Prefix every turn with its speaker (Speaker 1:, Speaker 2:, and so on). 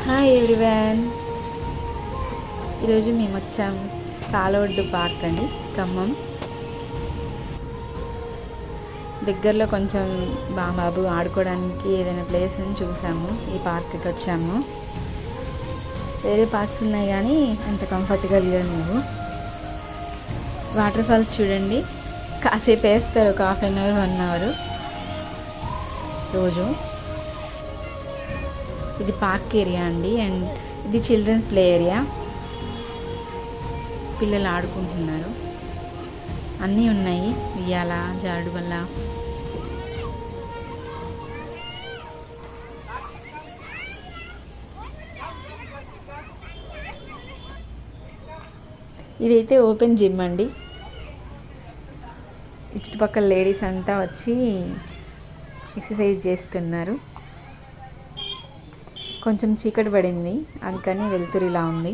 Speaker 1: Hi everyone. ఈరోజు మేము వచ్చాము తాళొడ్డు పార్క్ అండి, ఖమ్మం దగ్గరలో. కొంచెం బాబు ఆడుకోవడానికి ఏదైనా ప్లేస్ అని చూసాము, ఈ పార్క్కి వచ్చాము. వేరే పార్క్స్ ఉన్నాయి కానీ అంత కంఫర్ట్గా లేవు. వాటర్ ఫాల్స్ చూడండి, కాసేపు వేస్తారు, ఒక హాఫ్ అన్ అవర్ 1 అవర్ రోజు. ఇది పార్క్ ఏరియా అండి, అండ్ ఇది చిల్డ్రన్స్ ప్లే ఏరియా. పిల్లలు ఆడుకుంటున్నారు, అన్నీ ఉన్నాయి, ఉయ్యాల, జారుడు బల్ల. ఇదైతే ఓపెన్ జిమ్ అండి. ఈ చుట్టుపక్కల లేడీస్ అంతా వచ్చి ఎక్సర్సైజ్ చేస్తున్నారు. కొంచెం చీకటి పడింది, అందుకని వెలుతురు ఇలా ఉంది.